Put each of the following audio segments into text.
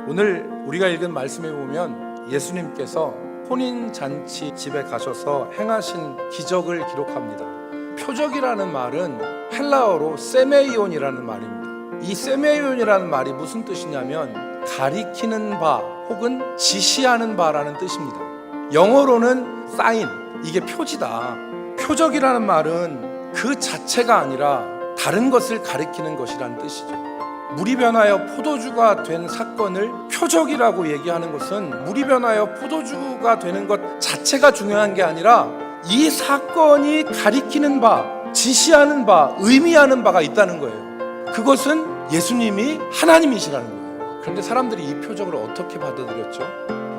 오늘 우리가 읽은 말씀에 보면 예수님께서 혼인잔치 집에 가셔서 행하신 기적을 기록합니다. 표적이라는 말은 헬라어로 세메이온이라는 말입니다. 이 세메이온이라는 말이 무슨 뜻이냐면 가리키는 바 혹은 지시하는 바라는 뜻입니다. 영어로는 사인, 이게 표지다. 표적이라는 말은 그 자체가 아니라 다른 것을 가리키는 것이라는 뜻이죠. 물이 변하여 포도주가 된 사건을 표적이라고 얘기하는 것은 물이 변하여 포도주가 되는 것 자체가 중요한 게 아니라 이 사건이 가리키는 바, 지시하는 바, 의미하는 바가 있다는 거예요. 그것은 예수님이 하나님이시라는 거예요. 그런데 사람들이 이 표적을 어떻게 받아들였죠?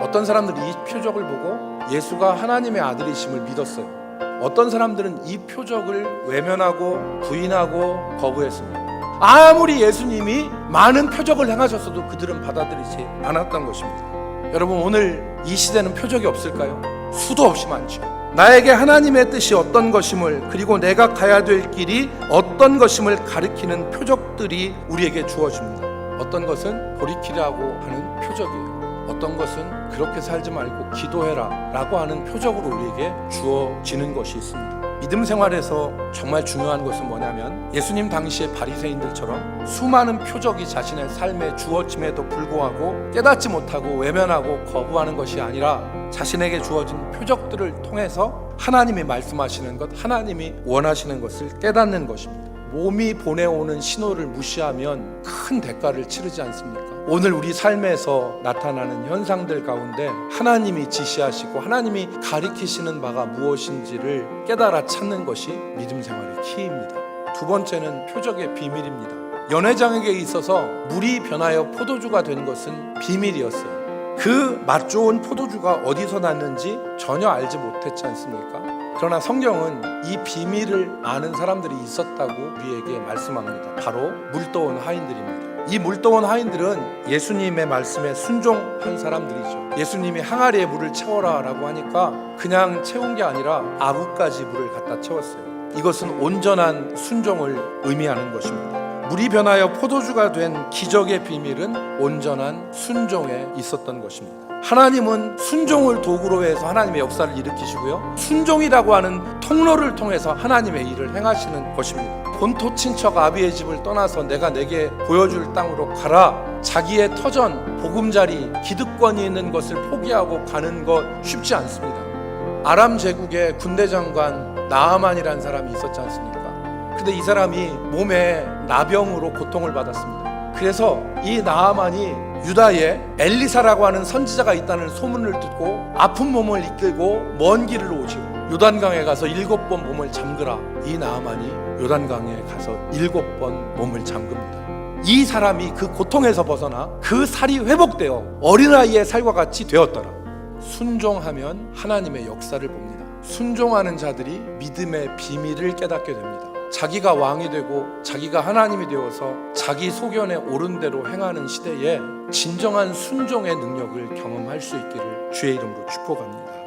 어떤 사람들이 이 표적을 보고 예수가 하나님의 아들이심을 믿었어요. 어떤 사람들은 이 표적을 외면하고 부인하고 거부했습니다. 아무리 예수님이 많은 표적을 행하셨어도 그들은 받아들이지 않았던 것입니다. 여러분, 오늘 이 시대는 표적이 없을까요? 수도 없이 많죠. 나에게 하나님의 뜻이 어떤 것임을, 그리고 내가 가야 될 길이 어떤 것임을 가리키는 표적들이 우리에게 주어집니다. 어떤 것은 돌이키라고 하는 표적이에요. 어떤 것은 그렇게 살지 말고 기도해라 라고 하는 표적으로 우리에게 주어지는 것이 있습니다. 믿음 생활에서 정말 중요한 것은 뭐냐면 예수님 당시의 바리새인들처럼 수많은 표적이 자신의 삶에 주어짐에도 불구하고 깨닫지 못하고 외면하고 거부하는 것이 아니라 자신에게 주어진 표적들을 통해서 하나님이 말씀하시는 것, 하나님이 원하시는 것을 깨닫는 것입니다. 몸이 보내오는 신호를 무시하면 큰 대가를 치르지 않습니까? 오늘 우리 삶에서 나타나는 현상들 가운데 하나님이 지시하시고 하나님이 가리키시는 바가 무엇인지를 깨달아 찾는 것이 믿음 생활의 키입니다. 두 번째는 표적의 비밀입니다. 연회장에게 있어서 물이 변하여 포도주가 된 것은 비밀이었어요. 그 맛 좋은 포도주가 어디서 났는지 전혀 알지 못했지 않습니까? 그러나 성경은 이 비밀을 아는 사람들이 있었다고 우리에게 말씀합니다. 바로 물떠온 하인들입니다. 이 물떠온 하인들은 예수님의 말씀에 순종한 사람들이죠. 예수님이 항아리에 물을 채워라 라고 하니까 그냥 채운 게 아니라 아구까지 물을 갖다 채웠어요. 이것은 온전한 순종을 의미하는 것입니다. 물이 변하여 포도주가 된 기적의 비밀은 온전한 순종에 있었던 것입니다. 하나님은 순종을 도구로 해서 하나님의 역사를 일으키시고요, 순종이라고 하는 통로를 통해서 하나님의 일을 행하시는 것입니다. 본토 친척 아비의 집을 떠나서 내가 내게 보여줄 땅으로 가라. 자기의 터전, 보금자리, 기득권이 있는 것을 포기하고 가는 것 쉽지 않습니다. 아람 제국의 군대 장관 나아만이라는 사람이 있었지 않습니까? 근데 이 사람이 몸에 나병으로 고통을 받았습니다. 그래서 이 나아만이 유다에 엘리사라고 하는 선지자가 있다는 소문을 듣고 아픈 몸을 이끌고 먼 길을 오지요. 요단강에 가서 7번 몸을 잠그라. 이 나아만이 요단강에 가서 7번 몸을 잠깁니다. 이 사람이 그 고통에서 벗어나 그 살이 회복되어 어린아이의 살과 같이 되었더라. 순종하면 하나님의 역사를 봅니다. 순종하는 자들이 믿음의 비밀을 깨닫게 됩니다. 자기가 왕이 되고 자기가 하나님이 되어서 자기 소견에 옳은 대로 행하는 시대에 진정한 순종의 능력을 경험할 수 있기를 주의 이름으로 축복합니다.